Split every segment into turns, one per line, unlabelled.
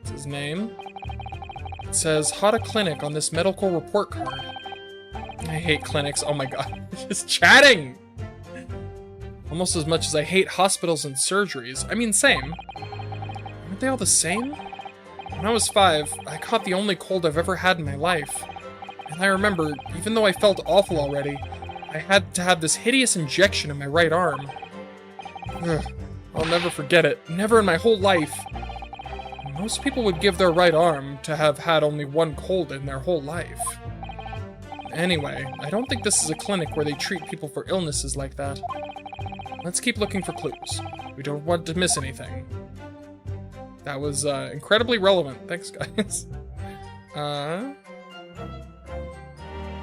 That's his name. It says Hada Clinic on this medical report card. I hate clinics. Oh my god. Just chatting! Almost as much as I hate hospitals and surgeries. I mean, same. Aren't they all the same? When I was 5, I caught the only cold I've ever had in my life. And I remember, even though I felt awful already, I had to have this hideous injection in my right arm. Ugh, I'll never forget it. Never in my whole life. Most people would give their right arm to have had only one cold in their whole life. Anyway, I don't think this is a clinic where they treat people for illnesses like that. Let's keep looking for clues. We don't want to miss anything. That was incredibly relevant. Thanks, guys.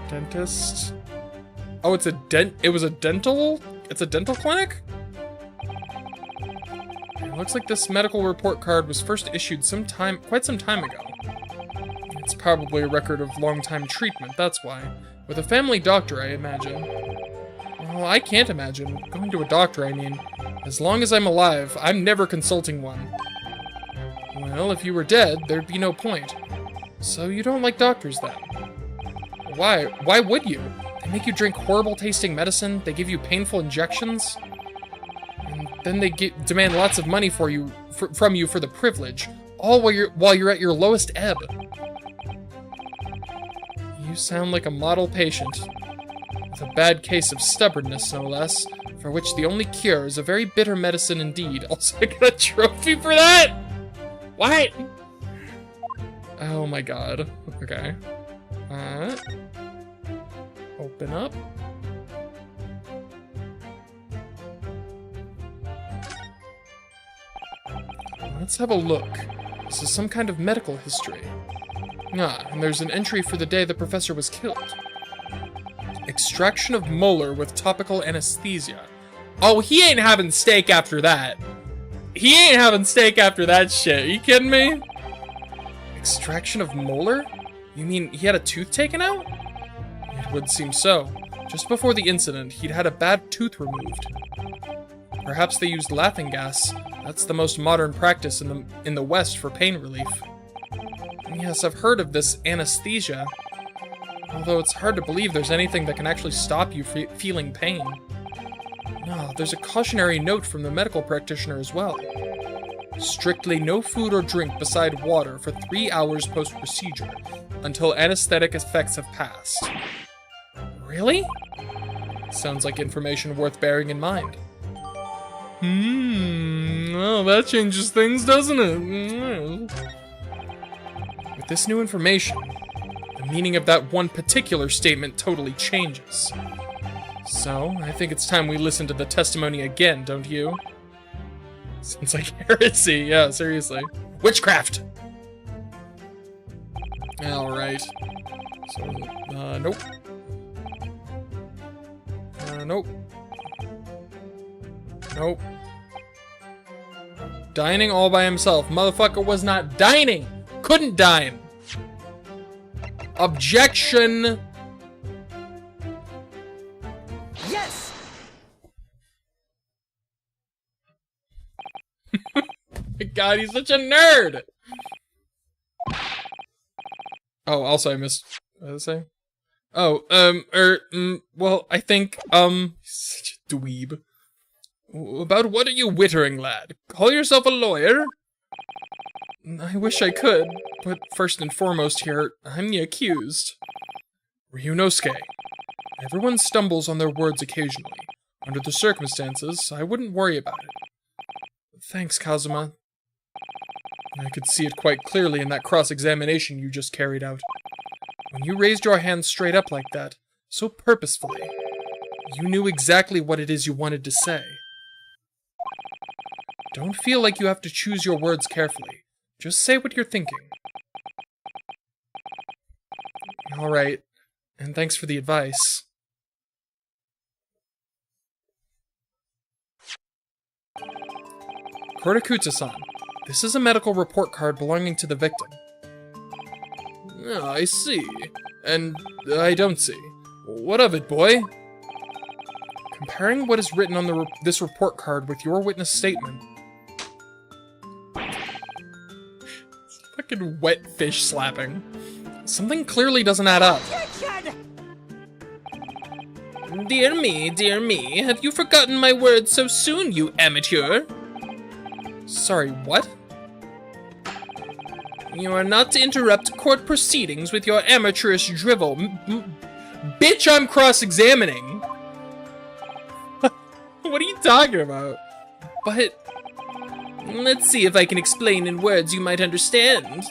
Dentist. Oh, it's a dental clinic? It looks like this medical report card was first issued quite some time ago. It's probably a record of long-time treatment, that's why. With a family doctor, I imagine. Well, I can't imagine. Going to a doctor, I mean. As long as I'm alive, I'm never consulting one. Well, if you were dead, there'd be no point. So you don't like doctors, then? Why? Why would you? They make you drink horrible-tasting medicine, they give you painful injections, and then they demand lots of money from you for the privilege, all while you're at your lowest ebb. You sound like a model patient, with a bad case of stubbornness, no less, for which the only cure is a very bitter medicine indeed. Also, I got a trophy for that? What? Oh my god. Okay. Open up. Let's have a look. This is some kind of medical history. Ah, and there's an entry for the day the professor was killed. Extraction of molar with topical anesthesia. Oh, he ain't having steak after that. He ain't having steak after that shit. Are you kidding me? Extraction of molar? You mean he had a tooth taken out? It would seem so. Just before the incident, he'd had a bad tooth removed. Perhaps they used laughing gas. That's the most modern practice in the West for pain relief. Yes, I've heard of this anesthesia. Although it's hard to believe there's anything that can actually stop you feeling pain. No, there's a cautionary note from the medical practitioner as well. Strictly no food or drink beside water for 3 hours post-procedure, until anesthetic effects have passed. Really? Sounds like information worth bearing in mind. Well, that changes things, doesn't it? With this new information, the meaning of that one particular statement totally changes. So, I think it's time we listen to the testimony again, don't you? Sounds like heresy, yeah, seriously. Witchcraft! Alright. So, nope. Nope. Nope. Dining all by himself. Motherfucker was not dining! Couldn't dine! Objection!
Yes!
My god, he's such a nerd! Oh, also I missed... What did I say? Oh, well, I think, such a dweeb. About what are you wittering, lad? Call yourself a lawyer? I wish I could, but first and foremost here, I'm the accused. Ryunosuke. Everyone stumbles on their words occasionally. Under the circumstances, I wouldn't worry about it. Thanks, Kazuma. I could see it quite clearly in that cross-examination you just carried out. When you raised your hand straight up like that, so purposefully, you knew exactly what it is you wanted to say. Don't feel like you have to choose your words carefully. Just say what you're thinking. Alright, and thanks for the advice. Kodakuta-san, this is a medical report card belonging to the victim. I see. And I don't see. What of it, boy? Comparing what is written on this report card with your witness statement. Fucking wet fish slapping. Something clearly doesn't add up. Dear me, have you forgotten my words so soon, you amateur? Sorry, what? You are not to interrupt court proceedings with your amateurish drivel. Bitch, I'm cross-examining. What are you talking about? But let's see if I can explain in words you might understand.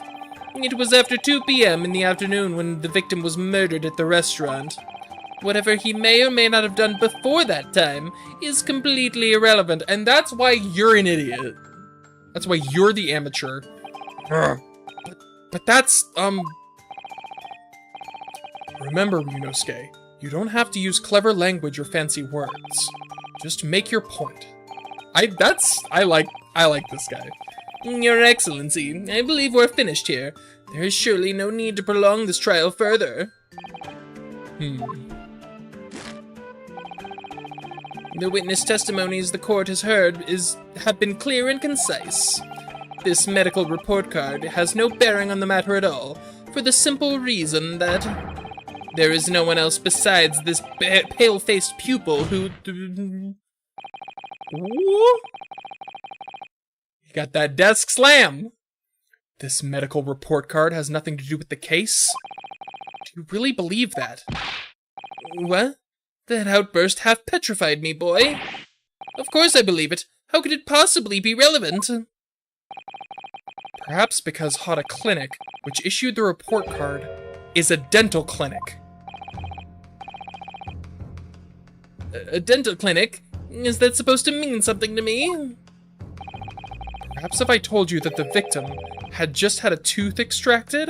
It was after 2 p.m. in the afternoon when the victim was murdered at the restaurant. Whatever he may or may not have done before that time is completely irrelevant, and that's why you're an idiot. That's why you're the amateur. But that's, Remember, Ryunosuke, you don't have to use clever language or fancy words. Just make your point. I like this guy. Your Excellency, I believe we're finished here. There is surely no need to prolong this trial further. The witness testimonies the court has heard have been clear and concise. This medical report card has no bearing on the matter at all, for the simple reason that there is no one else besides this pale-faced pupil who... You got that desk slam! This medical report card has nothing to do with the case? Do you really believe that? What? That outburst half petrified me, boy. Of course I believe it. How could it possibly be relevant? Perhaps because Hada Clinic, which issued the report card, is a dental clinic. A dental clinic? Is that supposed to mean something to me? Perhaps if I told you that the victim had just had a tooth extracted?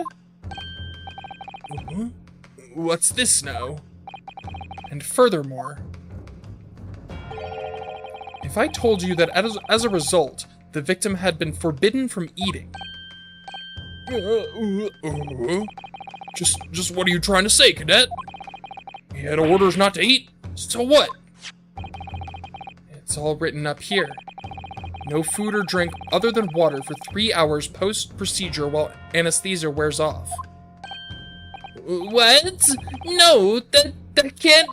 What's this now? And furthermore, if I told you that as a result, the victim had been forbidden from eating. Just what are you trying to say, cadet? He had orders not to eat, so what? It's all written up here. No food or drink other than water for 3 hours post-procedure while anesthesia wears off. What? No, that can't...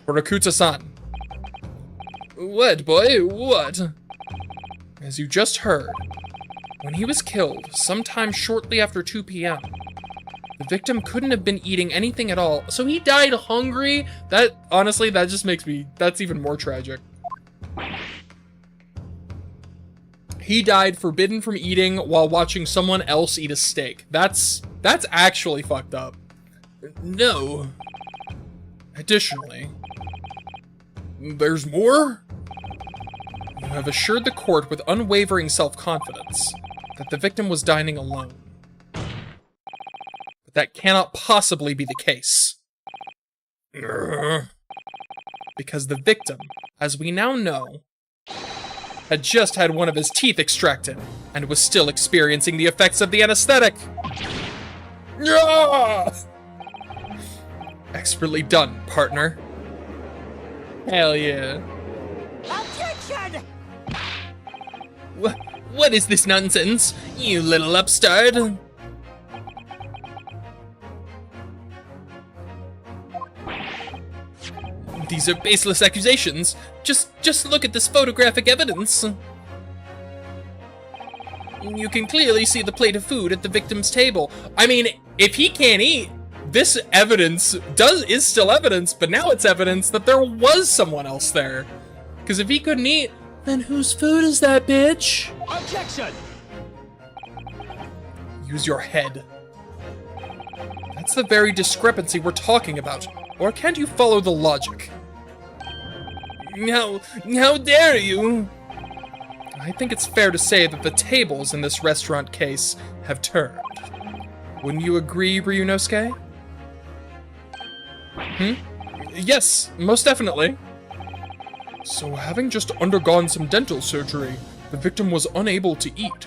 Horakuta-san. What, boy? What? As you just heard, when he was killed, sometime shortly after 2 p.m., the victim couldn't have been eating anything at all, so he died hungry? Honestly, that just makes me... That's even more tragic. He died forbidden from eating while watching someone else eat a steak. That's actually fucked up. No. Additionally, there's more? You have assured the court with unwavering self-confidence that the victim was dining alone. But that cannot possibly be the case. Because the victim, as we now know, had just had one of his teeth extracted and was still experiencing the effects of the anesthetic. Expertly done, partner. Hell yeah.
Objection!
What is this nonsense, you little upstart? These are baseless accusations. Just look at this photographic evidence. You can clearly see the plate of food at the victim's table. I mean, if he can't eat, this evidence is still evidence, but now it's evidence that there was someone else there. Because if he couldn't eat, then whose food is that, bitch?
Objection!
Use your head. That's the very discrepancy we're talking about. Or can't you follow the logic? How dare you? I think it's fair to say that the tables in this restaurant case have turned. Wouldn't you agree, Ryunosuke? Yes, most definitely. So having just undergone some dental surgery, the victim was unable to eat.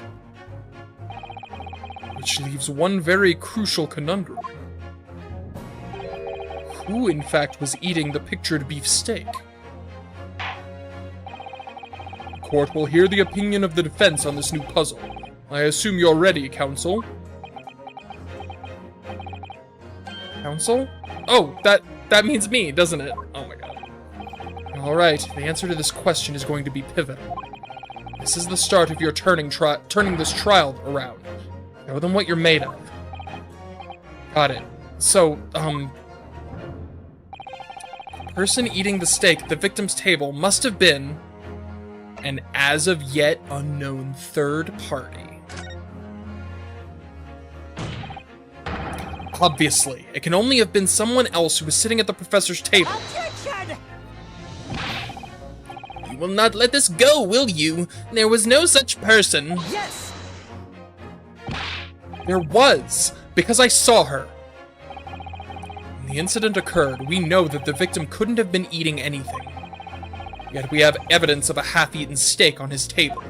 Which leaves one very crucial conundrum. Who, in fact, was eating the pictured beef steak? court will hear the opinion of the defense on this new puzzle. I assume you're ready, counsel. Counsel? Oh, that means me, doesn't it? Oh my god. Alright, the answer to this question is going to be pivotal. This is the start of your turning this trial around. Show them what you're made of. Got it. So, person eating the steak at the victim's table must have been an as-of-yet unknown third party. Obviously, it can only have been someone else who was sitting at the professor's table.
Objection!
You will not let this go, will you? There was no such person.
Yes!
There was, because I saw her. When the incident occurred, we know that the victim couldn't have been eating anything. Yet we have evidence of a half-eaten steak on his table.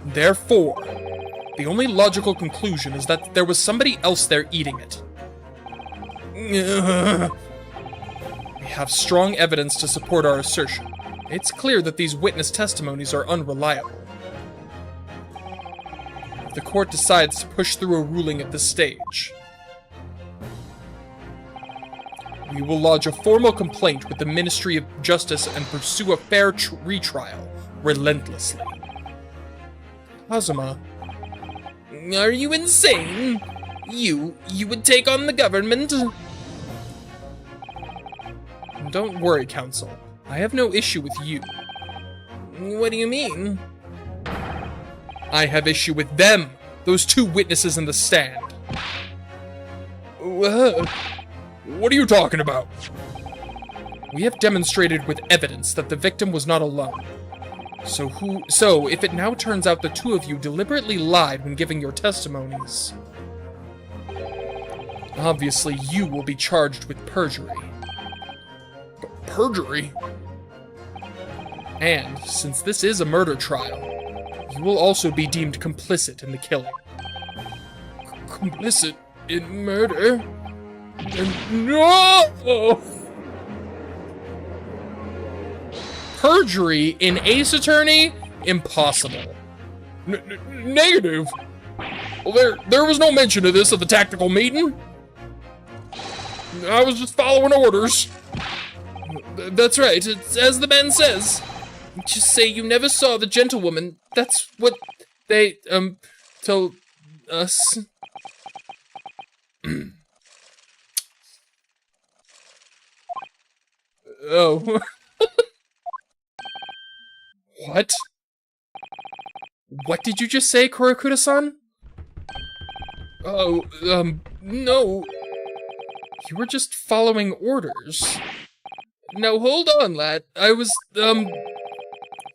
Therefore, the only logical conclusion is that there was somebody else there eating it. We have strong evidence to support our assertion. It's clear that these witness testimonies are unreliable. If the court decides to push through a ruling at this stage, we will lodge a formal complaint with the Ministry of Justice and pursue a fair retrial relentlessly. Kazuma, are you insane? You would take on the government? Don't worry, counsel. I have no issue with you. What do you mean? I have issue with them, those two witnesses in the stand. What are you talking about? We have demonstrated with evidence that the victim was not alone. So if it now turns out the two of you deliberately lied when giving your testimonies, obviously you will be charged with perjury. Perjury? And, since this is a murder trial, you will also be deemed complicit in the killing. Complicit in murder? No! Perjury in Ace Attorney? Impossible. Negative. Well, there was no mention of this at the tactical meeting. I was just following orders. That's right, it's as the man says. Just say you never saw the gentlewoman. That's what they, told us. Oh. What? What did you just say, Kurakuda-san? Oh, no. You were just following orders. Now hold on, lad. I was,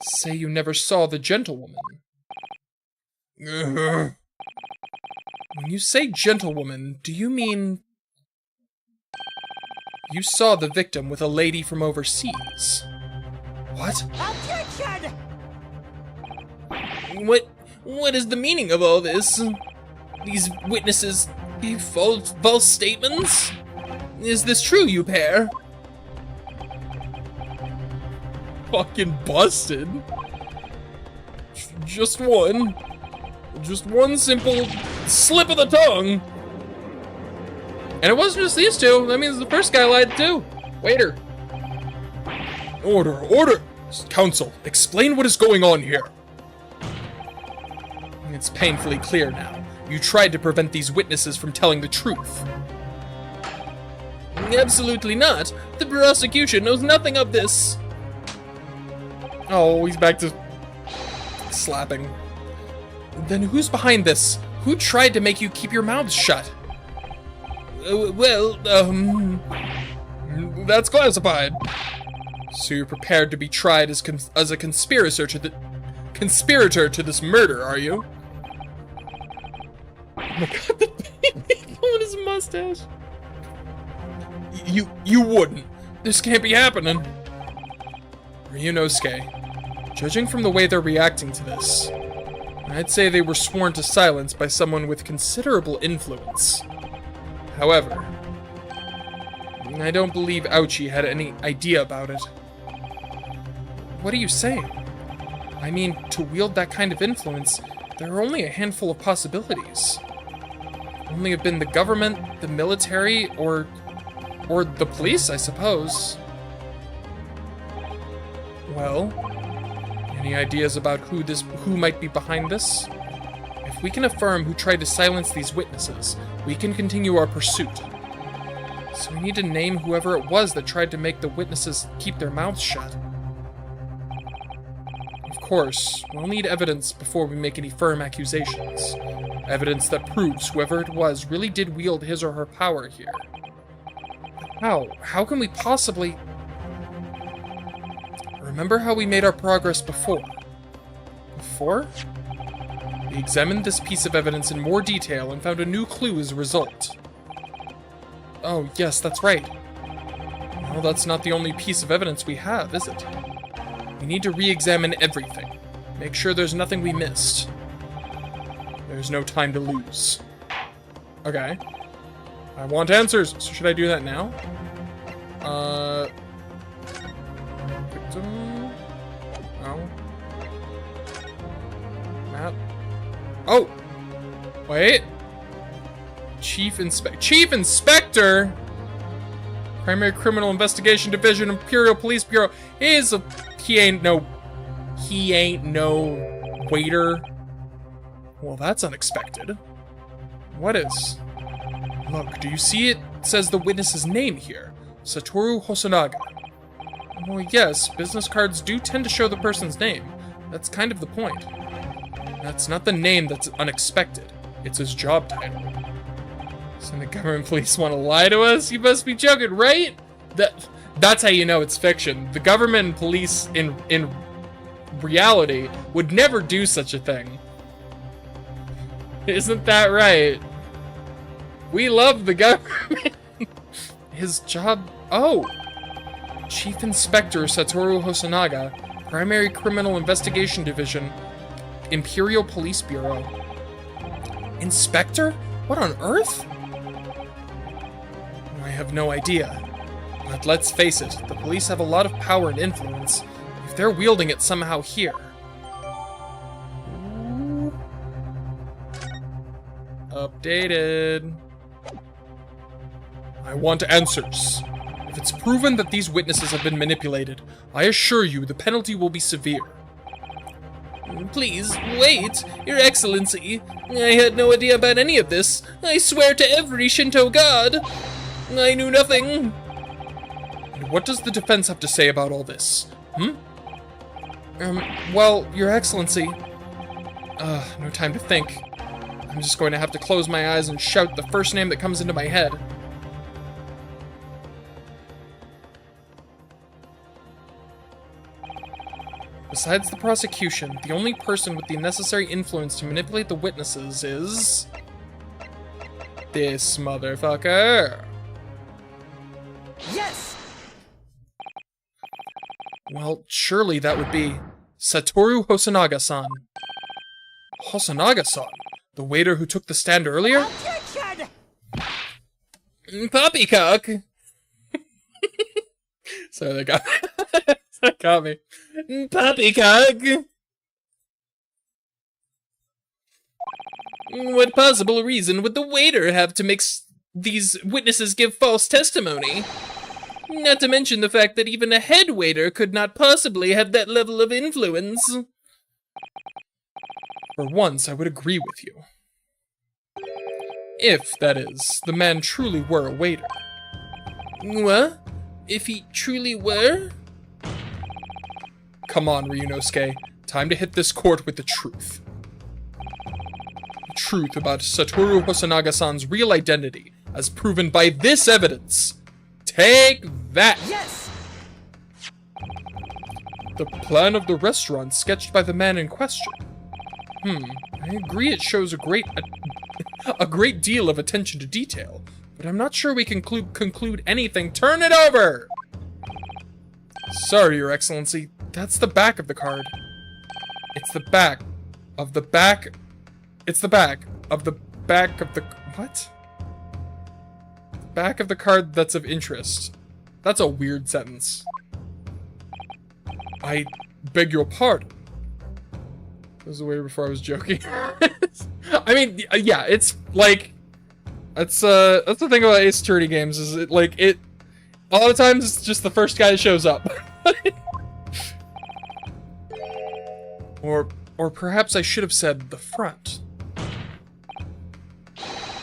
say you never saw the gentlewoman. When you say gentlewoman, do you mean you saw the victim with a lady from overseas? What?
Objection!
What is the meaning of all this? These witnesses, these false statements? Is this true, you pair? Fucking busted. Just one simple slip of the tongue. And it wasn't just these two. That means the first guy lied too. Waiter. Order. Counsel, explain what is going on here. It's painfully clear now. You tried to prevent these witnesses from telling the truth. Absolutely not. The prosecution knows nothing of this. Oh, he's back to slapping. Then who's behind this? Who tried to make you keep your mouths shut? That's classified. So you're prepared to be tried as a conspirator to this murder, are you? Oh my god, the baby pulling his mustache. You wouldn't. This can't be happening. Ryunosuke, judging from the way they're reacting to this, I'd say they were sworn to silence by someone with considerable influence. However, I don't believe Ouchi had any idea about it. What are you saying? I mean, to wield that kind of influence, there are only a handful of possibilities. Only have been the government, the military, or the police, I suppose. Well, any ideas about who might be behind this? If we can affirm who tried to silence these witnesses, we can continue our pursuit. So we need to name whoever it was that tried to make the witnesses keep their mouths shut. Of course, we'll need evidence before we make any firm accusations. Evidence that proves whoever it was really did wield his or her power here. How? How can we possibly... Remember how we made our progress before? Before? We examined this piece of evidence in more detail and found a new clue as a result. Oh, yes, that's right. Well, that's not the only piece of evidence we have, is it? We need to re-examine everything. Make sure there's nothing we missed. There's no time to lose. Okay. I want answers, so should I do that now? Victim? No. Map. Oh! Wait. Chief Inspector? Primary Criminal Investigation Division, Imperial Police Bureau. He ain't no waiter. Well, that's unexpected. What is? Look, do you see it? It says the witness's name here. Satoru Hosonaga. Well, yes, business cards do tend to show the person's name. That's kind of the point. That's not the name that's unexpected. It's his job title. So the government police want to lie to us? You must be joking, right? That's how you know it's fiction. The government and police in reality would never do such a thing. Isn't that right? We love the government. His job... Oh! Chief Inspector Satoru Hosonaga, Primary Criminal Investigation Division, Imperial Police Bureau. Inspector? What on earth? I have no idea. But let's face it, the police have a lot of power and influence. If they're wielding it somehow here... Updated. I want answers. If it's proven that these witnesses have been manipulated, I assure you the penalty will be severe. Please, wait, Your Excellency. I had no idea about any of this. I swear to every Shinto god. I knew nothing. And what does the defense have to say about all this? Well, Your Excellency. No time to think. I'm just going to have to close my eyes and shout the first name that comes into my head. Besides the prosecution, the only person with the necessary influence to manipulate the witnesses is... this motherfucker.
Yes!
Well, surely that would be Satoru Hosonaga-san. Hosonaga-san? The waiter who took the stand earlier?
Objection!
Poppycock! Sorry, that got me. That got me. Poppycock! What possible reason would the waiter have to make these witnesses give false testimony? Not to mention the fact that even a head waiter could not possibly have that level of influence. For once, I would agree with you. If, that is, the man truly were a waiter. What? If he truly were? Come on, Ryunosuke. Time to hit this court with the truth. The truth about Satoru Hosonaga-san's real identity, as proven by this evidence. Take that!
Yes!
The plan of the restaurant sketched by the man in question. I agree it shows a great deal of attention to detail, but I'm not sure we can conclude anything. Turn it over! Sorry, Your Excellency. That's the back of the card. It's the back of the back. It's the back of the back of the... What? Back of the card that's of interest. That's a weird sentence. I beg your pardon. This is way before I was joking. I mean, yeah, it's like that's the thing about Ace Attorney games is a lot of times it's just the first guy that shows up. Or perhaps I should have said the front.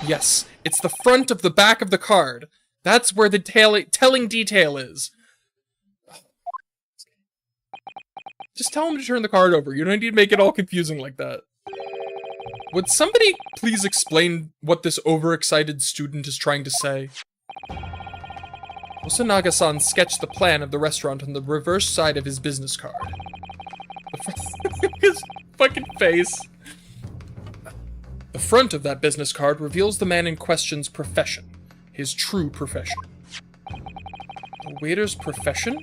Yes, it's the front of the back of the card. That's where the telling detail is. Just tell him to turn the card over. You don't need to make it all confusing like that. Would somebody please explain what this overexcited student is trying to say? Osanaga-san sketched the plan of the restaurant on the reverse side of his business card. His fucking face. The front of that business card reveals the man in question's profession. His true profession. The waiter's profession?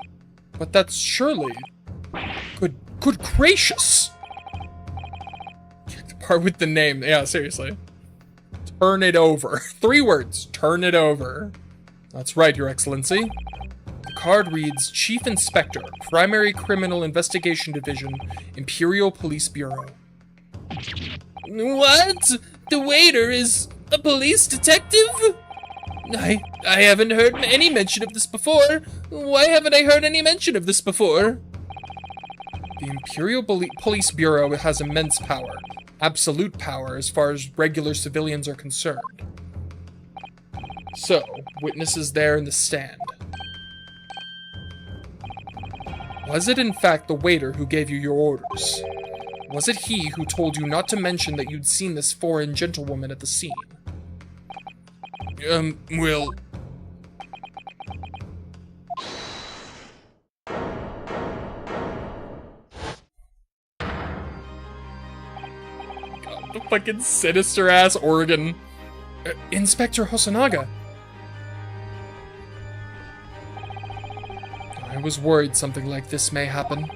But that's surely... Good gracious! The part with the name. Yeah, seriously. Turn it over. 3 words. Turn it over. That's right, Your Excellency. The card reads, Chief Inspector, Primary Criminal Investigation Division, Imperial Police Bureau. What? The waiter is a police detective? I haven't heard any mention of this before. Why haven't I heard any mention of this before? The Imperial Police Bureau has immense power. Absolute power as far as regular civilians are concerned. So, witnesses there in the stand. Was it in fact the waiter who gave you your orders? Was it he who told you not to mention that you'd seen this foreign gentlewoman at the scene? Well... God, the fucking sinister-ass organ. Inspector Hosonaga. I was worried something like this may happen.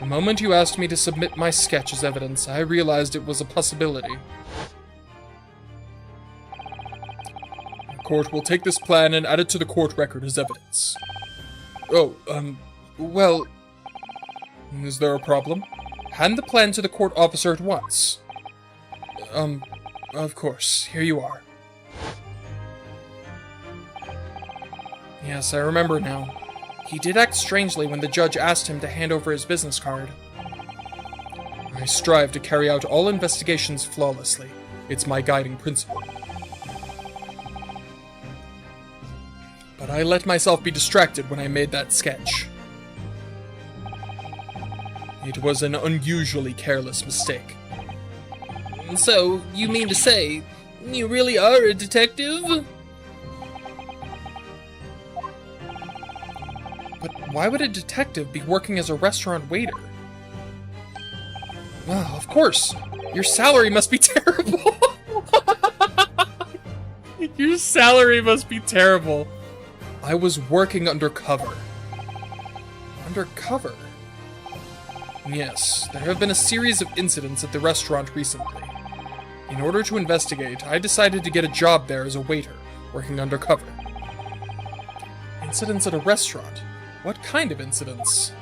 The moment you asked me to submit my sketch as evidence, I realized it was a possibility. The court will take this plan and add it to the court record as evidence. Oh, well... Is there a problem? Hand the plan to the court officer at once. Of course. Here you are. Yes, I remember now. He did act strangely when the judge asked him to hand over his business card. I strive to carry out all investigations flawlessly. It's my guiding principle. But I let myself be distracted when I made that sketch. It was an unusually careless mistake. So, you mean to say, you really are a detective? But why would a detective be working as a restaurant waiter? Well, of course. Your salary must be terrible. Your salary must be terrible. I was working undercover. Undercover? Yes, there have been a series of incidents at the restaurant recently. In order to investigate, I decided to get a job there as a waiter, working undercover. Incidents at a restaurant? What kind of incidents?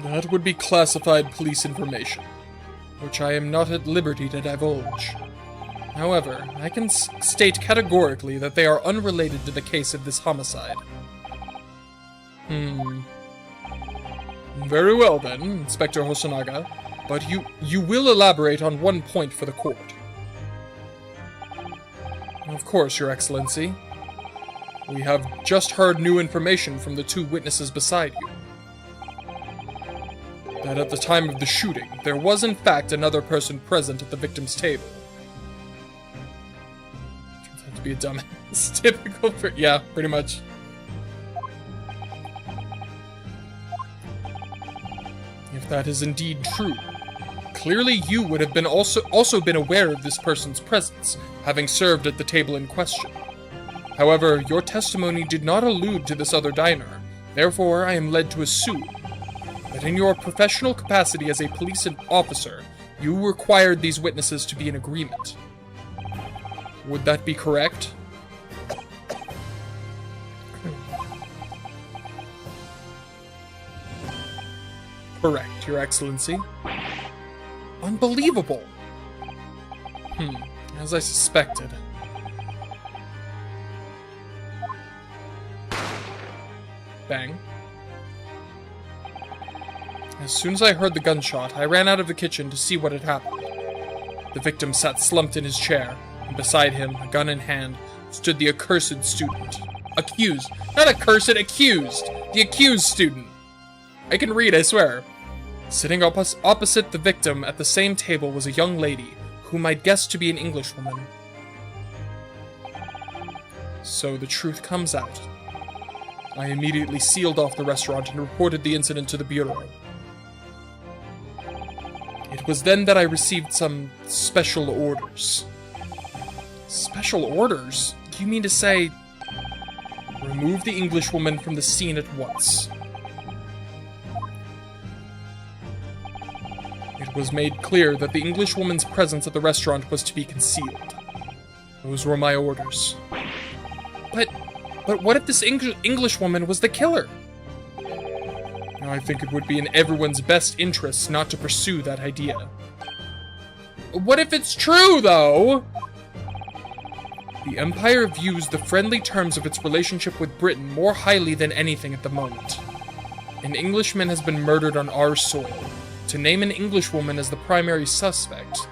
That would be classified police information, which I am not at liberty to divulge. However, I can state categorically that they are unrelated to the case of this homicide. Very well then, Inspector Hosonaga, but you will elaborate on one point for the court. Of course, Your Excellency. We have just heard new information from the 2 witnesses beside you. That at the time of the shooting, there was in fact another person present at the victim's table. Turns out to be a dumbass. Typical for... yeah, pretty much. If that is indeed true, clearly you would have been also been aware of this person's presence, having served at the table in question. However, your testimony did not allude to this other diner, therefore I am led to assume that in your professional capacity as a police officer, you required these witnesses to be in agreement. Would that be correct? Correct, Your Excellency. Unbelievable. As I suspected. Bang. As soon as I heard the gunshot, I ran out of the kitchen to see what had happened. The victim sat slumped in his chair, and beside him, a gun in hand, stood the accursed student. Accused. Not accursed, accused! The accused student! I can read, I swear. Sitting opposite the victim at the same table was a young lady, whom I'd guessed to be an Englishwoman. So the truth comes out. I immediately sealed off the restaurant and reported the incident to the Bureau. It was then that I received some special orders. Special orders? You mean to say, remove the Englishwoman from the scene at once? It was made clear that the Englishwoman's presence at the restaurant was to be concealed. Those were my orders. But what if this Englishwoman was the killer? I think it would be in everyone's best interest not to pursue that idea. What if it's true, though? The Empire views the friendly terms of its relationship with Britain more highly than anything at the moment. An Englishman has been murdered on our soil. To name an Englishwoman as the primary suspect...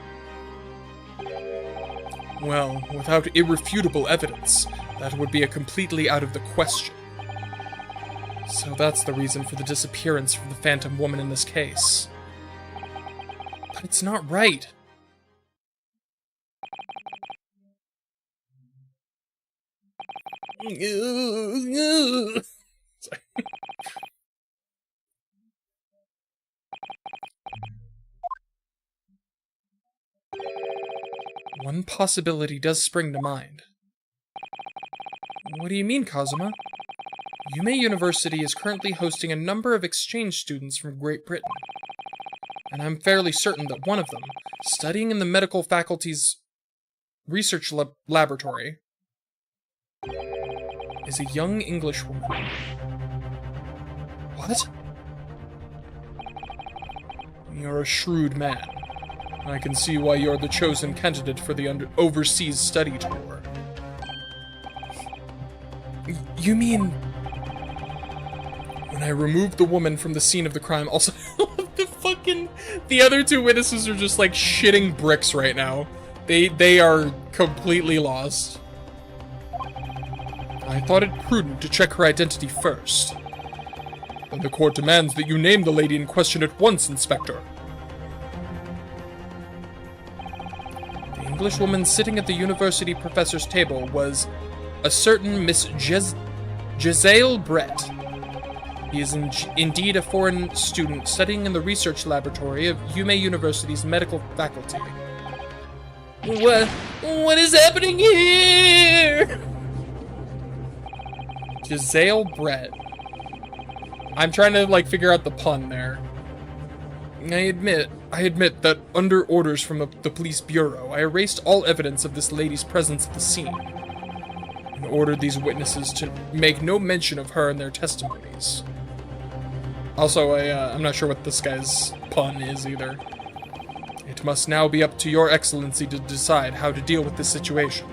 well, without irrefutable evidence, that would be a completely out of the question. So that's the reason for the disappearance of the Phantom Woman in this case. But it's not right. One possibility does spring to mind. What do you mean, Kazuma? Yume University is currently hosting a number of exchange students from Great Britain. And I'm fairly certain that one of them, studying in the medical faculty's research laboratory, is a young Englishwoman. What? You're a shrewd man. I can see why you're the chosen candidate for the overseas study tour. You mean... when I removed the woman from the scene of the crime, also... the other two witnesses are just, like, shitting bricks right now. They are completely lost. I thought it prudent to check her identity first. And the court demands that you name the lady in question at once, Inspector. The Englishwoman sitting at the university professor's table was a certain Miss Giselle Brett. He is indeed a foreign student studying in the research laboratory of Yume University's medical faculty. What is happening here? Giselle Brett. I'm trying to, like, figure out the pun there. I admit that under orders from the police bureau, I erased all evidence of this lady's presence at the scene, and ordered these witnesses to make no mention of her in their testimonies. Also, I'm not sure what this guy's pun is either. It must now be up to your excellency to decide how to deal with this situation.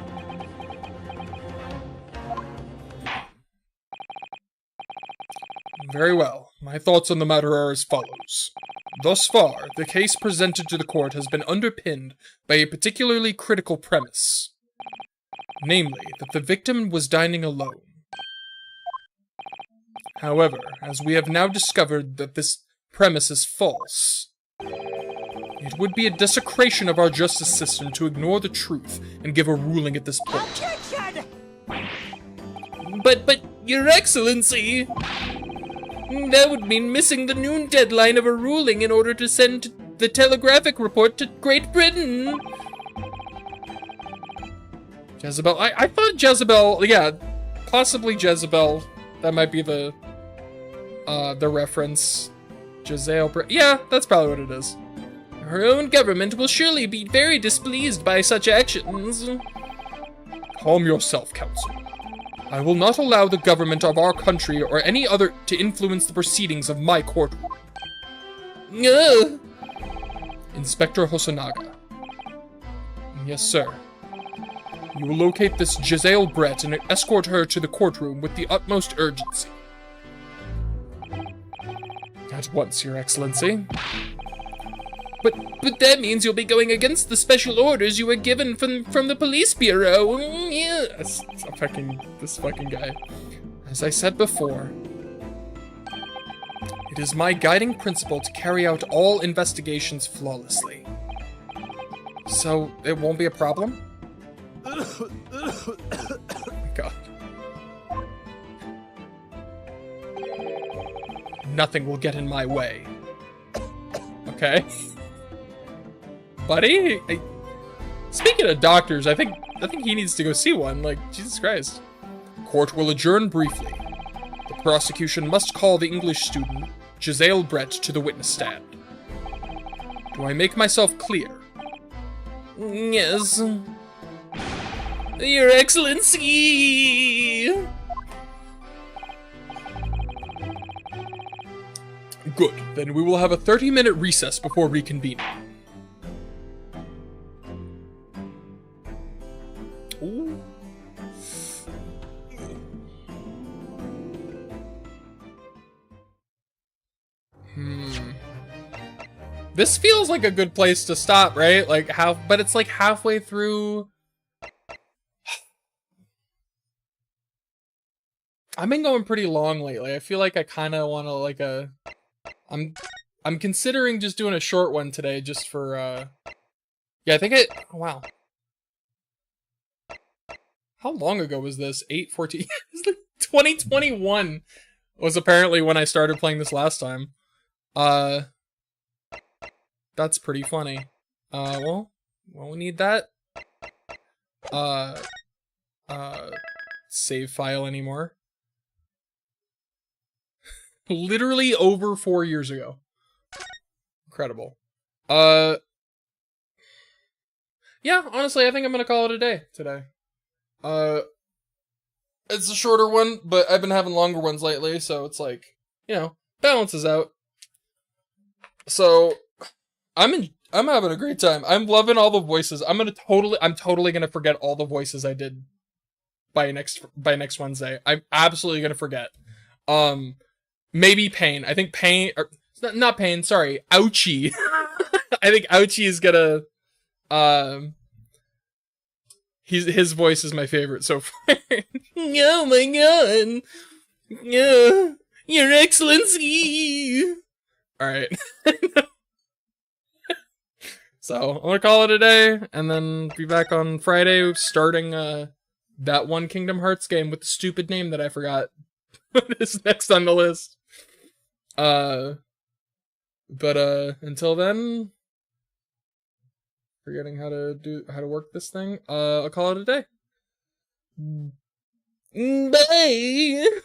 Very well. My thoughts on the matter are as follows. Thus far, the case presented to the court has been underpinned by a particularly critical premise. Namely, that the victim was dining alone. However, as we have now discovered that this premise is false, it would be a desecration of our justice system to ignore the truth and give a ruling at this point.
Objection!
But, Your Excellency! That would mean missing the noon deadline of a ruling in order to send the telegraphic report to Great Britain. Jezebel. I thought Jezebel, yeah, possibly Jezebel. That might be the reference. Yeah, that's probably what it is. Her own government will surely be very displeased by such actions. Calm yourself, Counsel. I will not allow the government of our country or any other to influence the proceedings of my courtroom. Inspector Hosonaga. Yes, sir. You will locate this Giselle Brett and escort her to the courtroom with the utmost urgency. At once, Your Excellency. But that means you'll be going against the special orders you were given from the police bureau. Yes, this fucking guy. As I said before, it is my guiding principle to carry out all investigations flawlessly. So, it won't be a problem? God. Nothing will get in my way. Okay. Buddy? Speaking of doctors, I think he needs to go see one. Like, Jesus Christ. Court will adjourn briefly. The prosecution must call the English student, Giselle Brett, to the witness stand. Do I make myself clear? Yes. Your Excellency! Good. Then we will have a 30-minute recess before reconvening. Ooh. This feels like a good place to stop, right? Like but it's like halfway through. I've been going pretty long lately. I feel like I kind of want to like I'm considering just doing a short one today, just for yeah, I think wow. How long ago was this? 8/14. 2021 was apparently when I started playing this last time. That's pretty funny. Well, we need that. Save file anymore. Literally over 4 years ago. Incredible. Yeah, honestly, I think I'm gonna call it a day today. It's a shorter one, but I've been having longer ones lately, so it's like, you know, balances out. So, I'm having a great time. I'm loving all the voices. I'm totally gonna forget all the voices I did by next Wednesday. I'm absolutely gonna forget. Maybe Pain. I think Pain, or not Pain. Sorry, Ouchie. I think Ouchie is gonna. His voice is my favorite so far. Oh my god. Yeah, Your Excellency. All right. So I'm gonna call it a day, and then be back on Friday starting that one Kingdom Hearts game with the stupid name that I forgot. Is next on the list. But until then, forgetting how to work this thing. I'll call it a day. Bye.